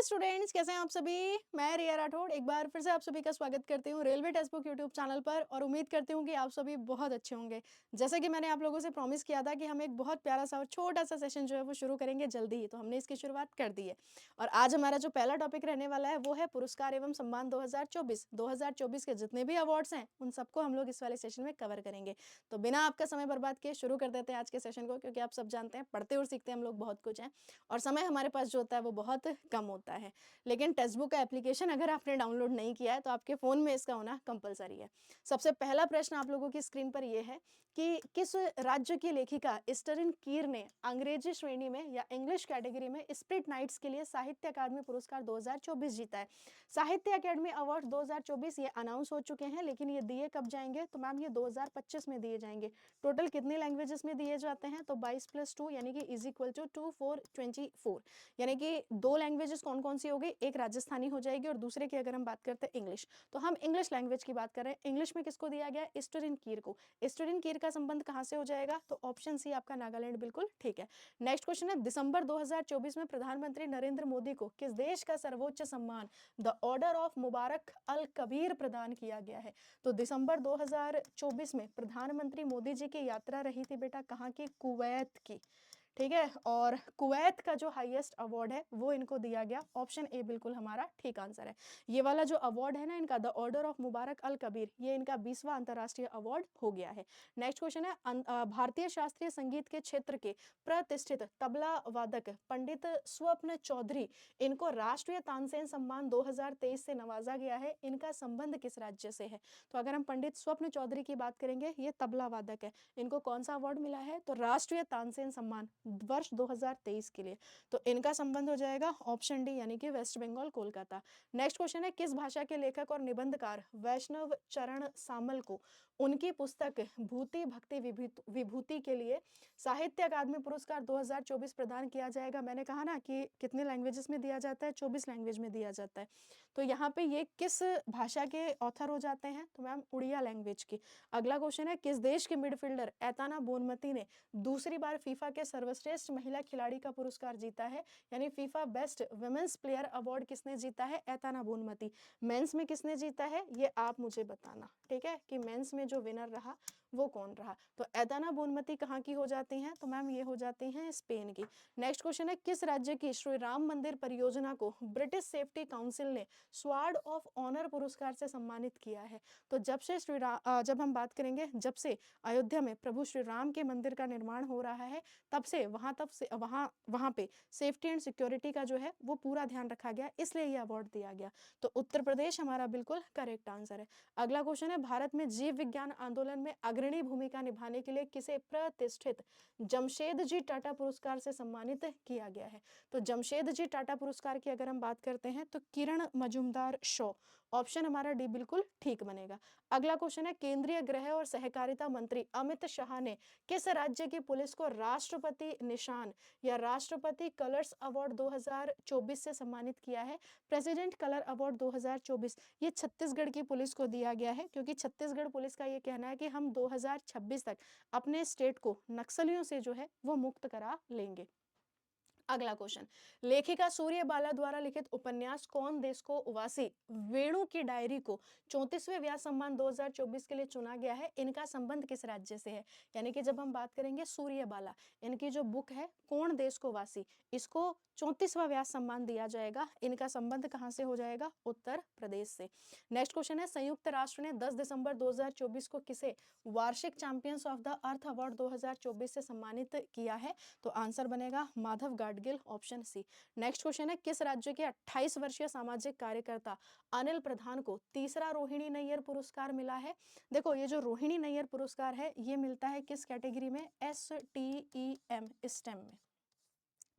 Hello students, कैसे हैं आप सभी। मैं रिया राठौड़ एक बार फिर से आप सभी का स्वागत करती हूँ railway text book YouTube channel पर और उम्मीद करती हूँ कि आप सभी बहुत अच्छे होंगे। जैसे कि मैंने आप लोगों से प्रॉमिस किया था कि हम एक बहुत प्यारा सा और छोटा सा सेशन जो है वो शुरू करेंगे जल्दी ही, तो हमने इसकी शुरुआत कर दी है। और आज हमारा जो पहला टॉपिक रहने वाला है वो है पुरस्कार एवं सम्मान 2024 के जितने भी अवार्ड्स हैं उन सबको हम लोग इस वाले सेशन में कवर करेंगे। तो बिना आपका समय बर्बाद किए शुरू कर देते हैं आज के सेशन को, क्योंकि आप सब जानते हैं पढ़ते और सीखते हम लोग बहुत कुछ हैं और समय हमारे पास जो होता है वो बहुत कम होता है। लेकिन टेक्स्ट बुक का एप्लीकेशन अगर आपने डाउनलोड नहीं किया है तो आपके फ़ोन में इसका होना कंपलसरी है। सबसे पहला प्रश्न आप लोगों की स्क्रीन पर यह है कि किस राज्य की लेखिका एस्टरिन कीर ने अंग्रेजी श्रेणी में या इंग्लिश कैटेगरी में स्प्रिट नाइट्स के लिए साहित्य अकादमी पुरस्कार 2024 जीता है। साहित्य अकादमी अवार्ड 2024 ये अनाउंस हो चुके हैं, लेकिन ये दिए कब जाएंगे तो मैम ये 2025 में दिए जाएंगे। टोटल कितने लैंग्वेजेस में दिए जाते हैं तो 22+2 यानी कि इज इक्वल टू 2 4 24, यानी कि दो लैंग्वेजेस कौन कौन सी हो गई, एक राजस्थानी हो जाएगी और दूसरे की अगर हम बात करते हैं इंग्लिश, तो हम इंग्लिश लैंग्वेज की बात कर रहे हैं। इंग्लिश में किसको दिया गया है, एस्टरिन कीर को। एस्टरिन कीर का संबंध कहां से हो जाएगा तो ऑप्शन सी आपका नागालैंड बिल्कुल ठीक है। नेक्स्ट क्वेश्चन है, दिसंबर 2024 में प्रधानमंत्री नरेंद्र मोदी को किस देश का सर्वोच्च सम्मान द ऑर्डर ऑफ मुबारक अल कबीर प्रदान किया गया है। तो दिसंबर 2024 में प्रधानमंत्री मोदी जी की यात्रा रही थी बेटा कहाँ की, कुवैत की, ठीक है। और कुवैत का जो हाईएस्ट अवार्ड है वो इनको दिया गया, ऑप्शन ए बिल्कुल हमारा ठीक आंसर है। ये वाला जो अवार्ड है ना इनका, द ऑर्डर ऑफ मुबारक अल कबीर, ये इनका 20वां अंतर्राष्ट्रीय अवार्ड हो गया है। नेक्स्ट क्वेश्चन है, भारतीय शास्त्रीय संगीत के क्षेत्र के प्रतिष्ठित तबला वादक पंडित स्वप्न चौधरी, इनको राष्ट्रीय तानसेन सम्मान 2023 से नवाजा गया है। इनका संबंध किस राज्य से है, तो अगर हम पंडित स्वप्न चौधरी की बात करेंगे, ये तबला वादक है, इनको कौन सा अवार्ड मिला है तो राष्ट्रीय तानसेन सम्मान वर्ष 2023 के लिए, तो इनका संबंध हो जाएगा ऑप्शन डी यानी कि West Bengal Kolkata. Next question है, किस भाषा के लेखक और निबंधकार वैष्णव चरण सामल को उनकी पुस्तक भूति भक्ति विभूति के लिए साहित्य अकादमी पुरस्कार 2024 प्रदान किया जाएगा। मैंने कहा ना कि कितने लैंग्वेजेस में दिया जाता है, 24 लैंग्वेज में दिया जाता है। तो यहाँ पे ये किस भाषा के ऑथर हो जाते हैं तो मैम उड़िया लैंग्वेज की। अगला क्वेश्चन है, किस देश के मिडफील्डर एताना बोनमती ने दूसरी बार फीफा के सर्वश्रेष्ठ महिला खिलाड़ी का पुरस्कार जीता है, यानी FIFA best women's player award किसने जीता है, एताना बोनमती। मेंस में किसने जीता है ये आप मुझे बताना, ठीक है, कि मेंस में जो विनर रहा वो कौन रहा। तो एताना बोनमती कहाँ की हो जाती हैं तो मैम ये हो जाती हैं स्पेन की। नेक्स्ट क्वेश्चन है, किस राज्य की श्री राम मंदिर परियोजना को ब्रिटिश सेफ्टी काउंसिल ने स्वॉर्ड ऑफ ऑनर पुरस्कार से सम्मानित किया है। तो जब हम बात करेंगे, जब से अयोध्या में प्रभु श्री राम के मंदिर का निर्माण हो रहा है तब से वहां पे सेफ्टी एंड सिक्योरिटी का जो है वो पूरा ध्यान रखा गया, इसलिए ये अवार्ड दिया गया। तो उत्तर प्रदेश हमारा बिल्कुल करेक्ट आंसर है। अगला क्वेश्चन है, भारत में जीव विज्ञान आंदोलन में अग्रणी भूमिका निभाने के लिए किसे प्रतिष्ठित जमशेद जी टाटा पुरस्कार से सम्मानित किया गया है। तो जमशेद जी टाटा पुरस्कार की अगर हम बात करते हैं तो किरण मजूमदार शो, ऑप्शन हमारा डी बिल्कुल ठीक बनेगा। अगला क्वेश्चन है, केंद्रीय गृह और सहकारिता मंत्री अमित शाह ने किस राज्य की पुलिस को राष्ट्रपति निशान या राष्ट्रपति कलर्स अवार्ड 2024 से सम्मानित किया है। प्रेसिडेंट कलर अवार्ड 2024 ये छत्तीसगढ़ की पुलिस को दिया गया है, क्योंकि छत्तीसगढ़ पुलिस का ये कहना है कि हम 2026 तक अपने स्टेट को नक्सलियों से जो है वो मुक्त करा लेंगे। अगला क्वेश्चन, लेखिका सूर्यबाला द्वारा लिखित उपन्यास कौन देश को वासी वेणु की डायरी को 34वें व्यास सम्मान 2024 के लिए चुना गया है, इनका संबंध किस राज्य से है। यानी कि जब हम बात करेंगे सूर्यबाला, इनकी जो बुक है कौन देश को वासी, इसको 34वां व्यास सम्मान दिया जाएगा। इनका संबंध कहां से हो जाएगा, उत्तर प्रदेश से। नेक्स्ट क्वेश्चन है, संयुक्त राष्ट्र ने 10 दिसंबर 2024 को किसे वार्षिक champions of the Earth award 2024 से सम्मानित किया है, तो आंसर बनेगा Madhav Gadgil, option C. Next question है, किस राज्य के 28 वर्षीय सामाजिक कार्यकर्ता अनिल प्रधान को तीसरा रोहिणी नैयर पुरस्कार मिला है। देखो ये जो रोहिणी नैयर पुरस्कार है ये मिलता है किस कैटेगरी में, STEM, स्टेम में,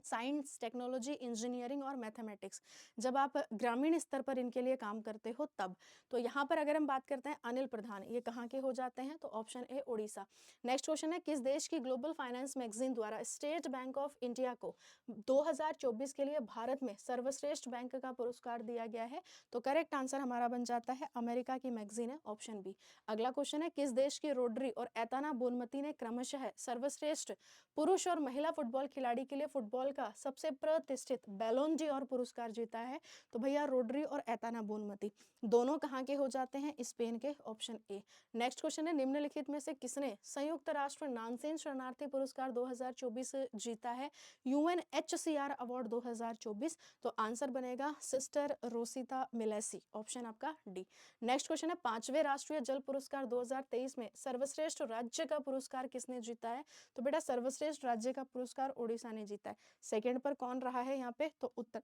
साइंस टेक्नोलॉजी इंजीनियरिंग और मैथमेटिक्स, जब आप ग्रामीण स्तर पर इनके लिए काम करते हो तब। तो यहाँ पर अगर हम बात करते हैं अनिल प्रधान, ये कहाँ के हो जाते हैं तो option A Orissa. Next question है, किस देश की ग्लोबल फाइनेंस मैगजीन द्वारा स्टेट बैंक ऑफ इंडिया को 2024 के लिए भारत में सर्वश्रेष्ठ बैंक का पुरस्कार दिया गया है, तो करेक्ट आंसर हमारा बन जाता है अमेरिका की मैगजीन है, ऑप्शन बी। अगला क्वेश्चन है, किस देश की रोड्री और एताना बोनमती ने क्रमशः सर्वश्रेष्ठ पुरुष और महिला फुटबॉल खिलाड़ी के लिए फुटबॉल साल का सबसे प्रतिष्ठित बैलोन ड'ॉर पुरस्कार जीता है? तो भैया रोड्री और एताना बोनमती दोनों कहाँ के हो जाते हैं? स्पेन के, ऑप्शन ए। नेक्स्ट क्वेश्चन है, निम्नलिखित में से किसने संयुक्त राष्ट्र नानसेन शरणार्थी पुरस्कार 2024 जीता है? UNHCR award 2024। तो आंसर बनेगा सिस्टर रोसिता मिलेसी, ऑप्शन आपका डी। नेक्स्ट क्वेश्चन है, पांचवें राष्ट्रीय जल पुरस्कार 2023 में सर्वश्रेष्ठ राज्य का पुरस्कार किसने जीता है? तो बेटा सर्वश्रेष्ठ राज्य का पुरस्कार ओडिशा ने जीता है। सेकंड पर कौन रहा है यहाँ पे? तो उत्तर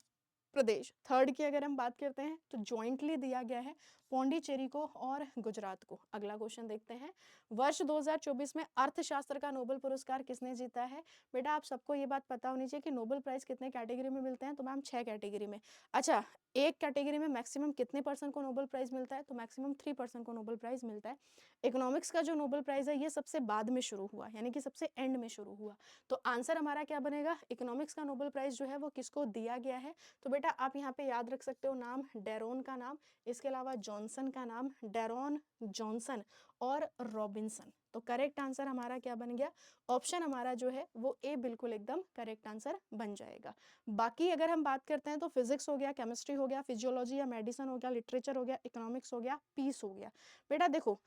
प्रदेश। थर्ड की अगर हम बात करते हैं तो ज्वाइंटली दिया गया है पौंडीचेरी को और गुजरात को। अगला क्वेश्चन देखते हैं, वर्ष 2024 में अर्थशास्त्र का नोबेल पुरस्कार किसने जीता है? बेटा आप सबको ये बात पता होनी चाहिए कि नोबेल प्राइज कितने कैटेगरी में मिलते हैं? तो मैम 6 कैटेगरी में। अच्छा, एक कैटेगरी में मैक्सिमम कितने पर्सन को नोबेल प्राइज मिलता है? तो मैक्सिमम 3% को नोबेल प्राइज मिलता है। इकोनॉमिक्स का जो नोबेल प्राइज है ये सबसे बाद में शुरू हुआ, यानी कि सबसे एंड में शुरू हुआ। तो आंसर हमारा क्या बनेगा? इकोनॉमिक्स का नोबेल प्राइज जो है वो किसको दिया गया है? तो बेटा आप यहाँ पे याद रख सकते हो नाम, डेरोन का नाम, इसके अलावा जॉनसन का नाम, डेरोन, जॉनसन और रॉबिन्सन। तो करेक्ट आंसर हमारा क्या बन गया? ऑप्शन हमारा जो है वो ए बिल्कुल एकदम करेक्ट आंसर बन जाएगा। बाकी अगर हम बात करते हैं तो फिजिक्स हो गया, केमिस्ट्री हो गया, फिजियोलॉजी या मेडिसिन हो गया, लिटरेचर हो गया, इकोनॉमिक्स हो गया, पीस हो गया। बेटा देखो,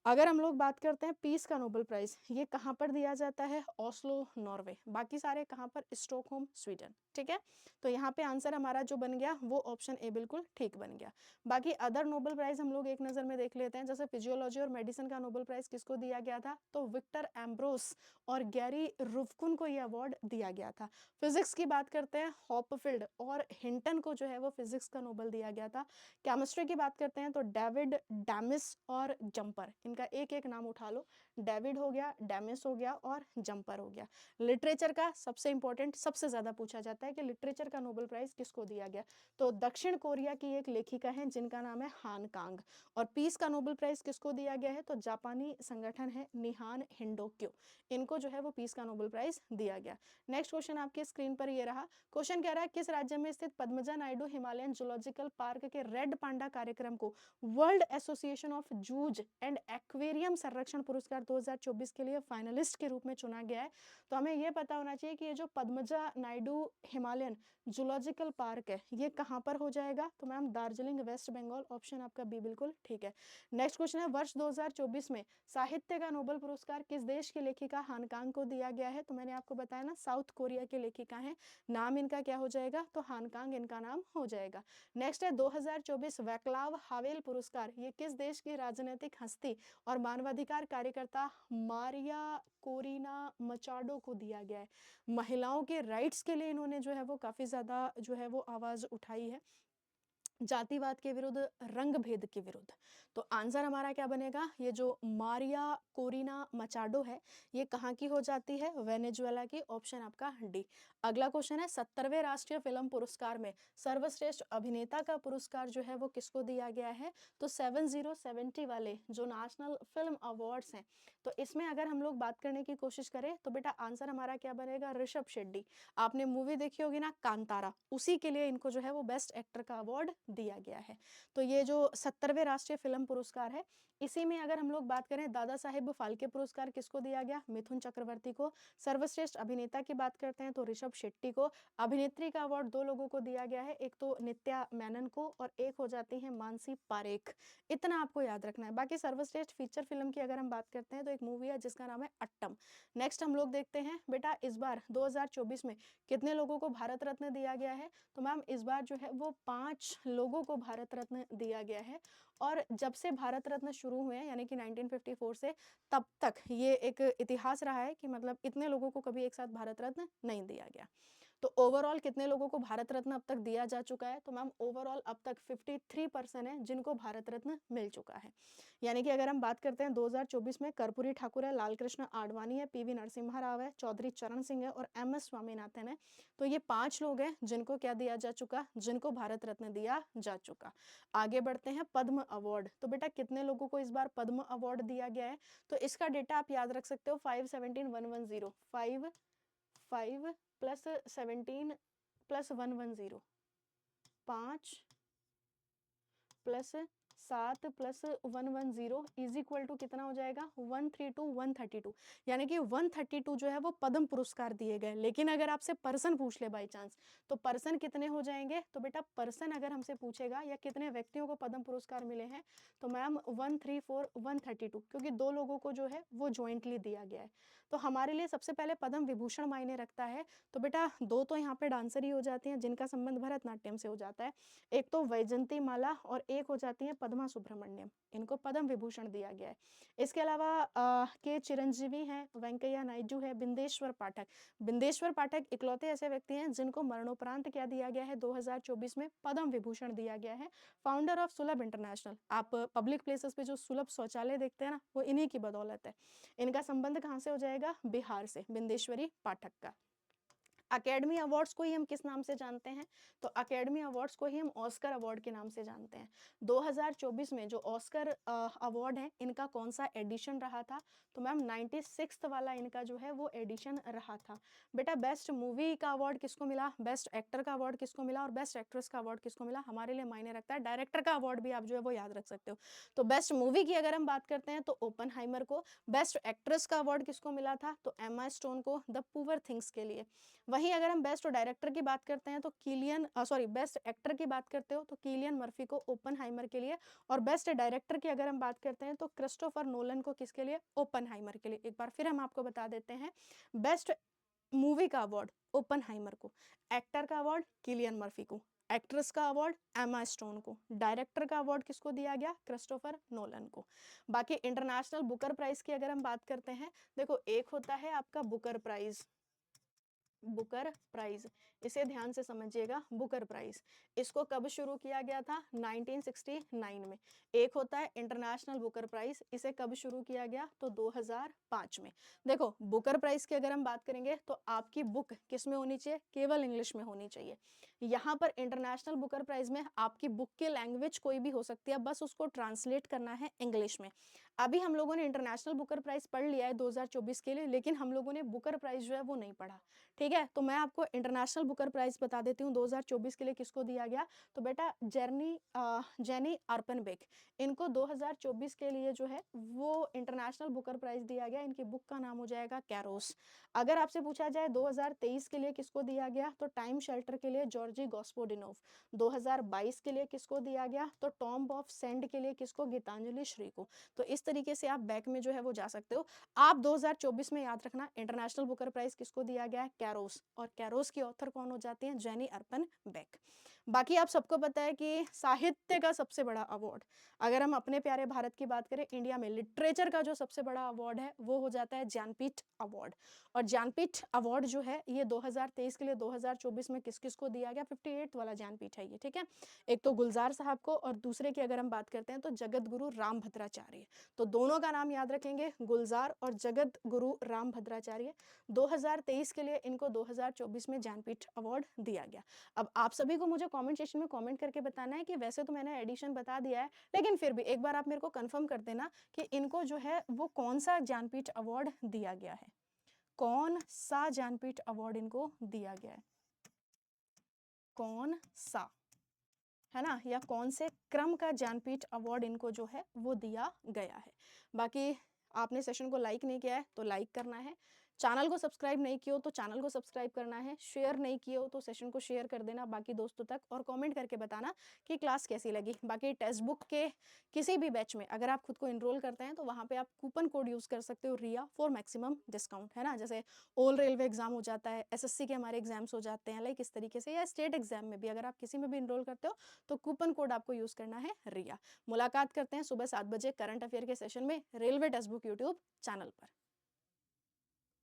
अगर हम लोग बात करते हैं पीस का नोबेल प्राइज, ये कहाँ पर दिया जाता है? Oslo, Norway. बाकी सारे कहाँ पर? Stockholm, Sweden. ठीक है, तो यहाँ पे आंसर हमारा जो बन गया वो ऑप्शन ए बिल्कुल ठीक बन गया। बाकी अदर नोबेल प्राइज हम लोग एक नजर में देख लेते हैं। जैसे फिजियोलॉजी और मेडिसिन का नोबेल प्राइज किसको दिया गया था? तो विक्टर एम्ब्रोस और गैरी रुफकुन को ये अवार्ड दिया गया था। फिजिक्स की बात करते हैं, हॉपफील्ड और हिंटन को जो है वो फिजिक्स का नोबेल दिया गया था। केमिस्ट्री की बात करते हैं तो डेविड, डैमिस और जंपर, इनका एक एक नाम उठा लो। डेविड हो गया, डैमिस हो गया और जंपर हो गया। लिटरेचर का सबसे इंपॉर्टेंट, सबसे ज्यादा पूछा जाता है कि लिटरेचर का नोबेल प्राइज किसको दिया गया? तो दक्षिण कोरिया की एक लेखिका है जिनका नाम है हान कांग। और पीस का नोबेल प्राइज किसको दिया गया है? तो जापानी संगठन है निहान हिंडोक्यो, इनको जो है वो पीस का नोबेल प्राइज दिया गया। नेक्स्ट क्वेश्चन आपकी स्क्रीन पर ये रहा। क्वेश्चन कह रहा है, किस राज्य में स्थित Padmaja Naidu Himalayan Zoological Park के रेड पांडा कार्यक्रम को World Association of Zoos and Aquarium संरक्षण पुरस्कार 2024 के लिए फाइनलिस्ट के रूप में चुना गया है? तो हमें यह पता होना चाहिए कि ये जो Padmaja Naidu Himalayan Zoological Park है ये कहाँ पर हो जाएगा? तो ma'am Darjeeling, West Bengal, option आपका बी बिल्कुल ठीक है। नेक्स्ट क्वेश्चन है, वर्ष 2024 में साहित्य का नोबेल पुरस्कार किस देश की लेखिका हान कांग को दिया गया है? तो मैंने आपको बताया ना, साउथ कोरिया की लेखिका है, नाम इनका क्या हो जाएगा? तो हान कांग इनका नाम हो जाएगा। नेक्स्ट है 2024 वैक्लाव हावेल पुरस्कार, ये किस देश की राजनीतिक हस्ती और मानवाधिकार कार्यकर्ता मारिया कोरिना मचाडो को दिया गया है? महिलाओं के राइट्स के लिए इन्होंने जो है वो काफी ज्यादा जो है वो आवाज उठाई है, जातिवाद के विरुद्ध, रंग भेद के विरुद्ध। तो आंसर हमारा क्या बनेगा? ये जो मारिया कोरिना मचाडो है ये कहाँ की हो जाती है? वेनेजुएला की, ऑप्शन आपका डी। अगला क्वेश्चन है, 70वें राष्ट्रीय फिल्म पुरस्कार में सर्वश्रेष्ठ अभिनेता का पुरस्कार जो है वो किसको दिया गया है? तो 7070 वाले जो नेशनल फिल्म अवार्ड्स हैं, तो इसमें अगर हम लोग बात करने की कोशिश करें तो बेटा आंसर हमारा क्या बनेगा? ऋषभ शेट्टी। आपने मूवी देखी होगी ना कांतारा, उसी के लिए इनको जो है वो बेस्ट एक्टर का अवार्ड दिया गया है। तो ये जो 70वें राष्ट्रीय फिल्म पुरस्कार है, इसी में अगर हम लोग बात करें, दादा साहेब फाल्के पुरस्कार किसको दिया गया? मिथुन चक्रवर्ती को। सर्वश्रेष्ठ अभिनेता की बात करते हैं तो ऋषभ शेट्टी को। अभिनेत्री का अवार्ड दो लोगों को दिया गया है, एक तो नित्या मेनन को और एक हो जाती है मानसी पारेख। इतना आपको याद रखना है। बाकी सर्वश्रेष्ठ फीचर फिल्म की अगर हम बात करते हैं तो एक मूवी है जिसका नाम है अट्टम। नेक्स्ट हम लोग देखते हैं बेटा, इस बार 2024 में कितने लोगों को भारत रत्न दिया गया है? तो मैम इस बार जो है वो 5 लोगों को भारत रत्न दिया गया है। और जब से भारत रत्न शुरू हुए हैं यानी कि 1954 से तब तक ये एक इतिहास रहा है कि मतलब इतने लोगों को कभी एक साथ भारत रत्न नहीं दिया गया। तो ओवरऑल कितने लोगों को भारत रत्न अब तक दिया जा चुका है? तो मैम ओवरऑल अब तक 53% है जिनको भारत रत्न मिल चुका है। यानी कि अगर हम बात करते हैं 2024 में कर्पूरी ठाकुर है, लाल कृष्ण आडवाणी है, पीवी नरसिम्हा राव है, चौधरी चरण सिंह है और एम एस स्वामीनाथन है। तो ये 5 लोग हैं जिनको क्या दिया जा चुका? जिनको भारत रत्न दिया जा चुका। आगे बढ़ते हैं, पद्म अवार्ड। तो बेटा कितने लोगों को इस बार पद्म अवार्ड दिया गया है? तो इसका डेटा आप याद रख सकते हो, 517110, 5 plus 17 plus 110, 5 plus 7 plus 110 is equal to कितना हो जाएगा 132 132, यानी कि 132 जो है वो पद्म पुरस्कार दिए गए। लेकिन अगर आपसे पर्सन पूछ ले बाई चांस, तो पर्सन कितने हो जाएंगे? तो बेटा पर्सन अगर हमसे पूछेगा या कितने व्यक्तियों को पद्म पुरस्कार मिले हैं, तो मैम 134 132, क्योंकि दो लोगों को जो है वो ज्वाइंटली दिया गया है। तो हमारे लिए सबसे पहले पद्म विभूषण मायने रखता है। तो बेटा दो तो यहाँ पे डांसर ही हो जाती हैं जिनका संबंध भरतनाट्यम से हो जाता है, एक तो वैजंती माला और एक हो जाती है पद्मा सुब्रमण्यम, इनको पद्म विभूषण दिया गया है। इसके अलावा के चिरंजीवी हैं, वेंकैया नायडू है, बिंदेश्वर पाठक। बिंदेश्वर पाठक इकलौते ऐसे व्यक्ति हैं जिनको मरणोपरांत क्या दिया गया है 2024 में पद्म विभूषण दिया गया है। फाउंडर ऑफ सुलभ इंटरनेशनल। आप पब्लिक प्लेसेस पे जो सुलभ शौचालय देखते हैं ना, वो इन्हीं की बदौलत है। इनका संबंध कहाँ से हो जाएगा? बिहार से, बिंदेश्वरी पाठक का। अकेडमी अवार्ड्स को ही हम किस नाम से जानते हैं? तो अकेडमी अवार्ड्स को ही हम ऑस्कर अवार्ड के नाम से जानते हैं। 2024 में जो ऑस्कर अवार्ड है, इनका कौन सा एडिशन रहा था? तो मैम 96 वाला इनका जो है वो एडिशन रहा था। बेटा बेस्ट मूवी का अवार्ड किसको मिला, बेस्ट एक्टर का अवार्ड किसको मिला और बेस्ट एक्ट्रेस का अवार्ड किसको मिला? हमारे लिए मायने रखता है। डायरेक्टर का अवार्ड भी आप जो है वो याद रख सकते हो। तो बेस्ट मूवी की अगर हम बात करते हैं तो ओपनहाइमर को। बेस्ट एक्ट्रेस का अवार्ड किसको मिला था? तो एमा स्टोन को, द पुअर थिंग्स के लिए। वहीं अगर हम बेस्ट डायरेक्टर की बात करते हैं तो बेस्ट एक्टर की बात करते हो तो किलियन मर्फी को ओपनहाइमर के लिए, और बेस्ट डायरेक्टर की अगर हम बात करते हैं तो क्रिस्टोफर नोलन को, किसके लिए? ओपनहाइमर के लिए। एक बार फिर हम आपको बता देते हैं, बेस्ट मूवी का अवार्ड ओपनहाइमर को, एक्टर का अवार्ड किलियन मर्फी को, एक्ट्रेस का अवार्ड एमा स्टोन को, डायरेक्टर का अवार्ड किसको दिया गया? क्रिस्टोफर नोलन को। बाकी इंटरनेशनल बुकर प्राइज की अगर हम बात करते हैं, देखो एक होता है आपका बुकर प्राइज, बुकर प्राइज, इसे ध्यान से समझिएगा। बुकर प्राइज, इसको कब शुरू किया गया था? 1969 में। एक होता है इंटरनेशनल बुकर प्राइज, इसे कब शुरू किया गया? तो 2005 में। देखो बुकर प्राइज की अगर हम बात करेंगे तो आपकी बुक किस में होनी चाहिए? केवल इंग्लिश में होनी चाहिए। यहाँ पर इंटरनेशनल बुकर प्राइज में आपकी बुक की लैंग्वेज कोई भी हो सकती है, बस उसको ट्रांसलेट करना है इंग्लिश में। अभी हम लोगों ने इंटरनेशनल बुकर प्राइज पढ़ लिया है 2024 के लिए, लेकिन हम लोगों ने बुकर प्राइज जो है वो नहीं पढ़ा। ठीक है, तो मैं आपको इंटरनेशनल बुकर प्राइज बता देती हूँ 2024 के लिए किसको दिया गया। तो बेटा जेनी अर्पनबेक, इनको 2024 के लिए जो है वो इंटरनेशनल बुकर प्राइज दिया गया। इनकी बुक का नाम हो जाएगा कैरोस। अगर आपसे पूछा जाए 2023 के लिए किसको दिया गया, तो टाइम शेल्टर के लिए जॉर्जी गॉस्पोडिनोव। 2022 के लिए किसको दिया गया, तो टॉम्ब ऑफ सेंड के लिए किसको? गीतांजलि श्री को। तो इस तरीके से आप बैक में जो है वो जा सकते हो। आप 2024 में याद रखना इंटरनेशनल बुकर प्राइज किसको दिया गया है? कैरोस। और कैरोस की ऑथर कौन हो जाती हैं? जेनी अर्पनबेक। बाकी आप सबको पता है कि साहित्य का सबसे बड़ा अवार्ड, अगर हम अपने प्यारे भारत की बात करें, इंडिया में लिटरेचर का जो सबसे बड़ा अवार्ड है वो हो जाता है ज्ञानपीठ अवार्ड। और ज्ञानपीठ अवार्ड जो है ये 2023 के लिए 2024 में किस किस को दिया गया? 58 वाला ज्ञानपीठ है ये। ठीक है, एक तो गुलजार साहब को, और दूसरे की अगर हम बात करते हैं तो जगत गुरु राम भद्राचार्य। तो दोनों का नाम याद रखेंगे, गुलजार और जगत गुरु राम भद्राचार्य। 2023 के लिए इनको 2024 में ज्ञानपीठ अवार्ड दिया गया। अब आप सभी को मुझे कमेंट सेक्शन में कमेंट करके बताना है कि वैसे तो मैंने एडिशन बता दिया है, लेकिन फिर भी एक बार आप मेरे को कंफर्म कर देना कि इनको जो है वो कौन सा ज्ञानपीठ अवार्ड दिया गया है, कौन सा ज्ञानपीठ अवार्ड इनको दिया गया है, कौन सा, है ना, या कौन से क्रम का ज्ञानपीठ अवार्ड इनको जो है वो दिया गया है। बाकी आपने सेशन को लाइक नहीं किया है तो लाइक करना है, चैनल को सब्सक्राइब नहीं किया हो तो चैनल को सब्सक्राइब करना है, शेयर नहीं किए हो तो सेशन को शेयर कर देना बाकी दोस्तों तक, और कमेंट करके बताना कि क्लास कैसी लगी। बाकी टेक्स्ट बुक के किसी भी बैच में अगर आप खुद को इनरोल करते हैं तो वहाँ पे आप कूपन कोड यूज़ कर सकते हो रिया फॉर मैक्सिमम डिस्काउंट, है ना। जैसे ऑल रेलवे एग्जाम हो जाता है, एसएससी के हमारे एग्जाम्स हो जाते हैं, लाइक इस तरीके से, या स्टेट एग्जाम में भी अगर आप किसी में भी इनरोल करते हो तो कूपन कोड आपको यूज़ करना है रिया। मुलाकात करते हैं सुबह 7 बजे करंट अफेयर के सेशन में railway text book YouTube channel पर।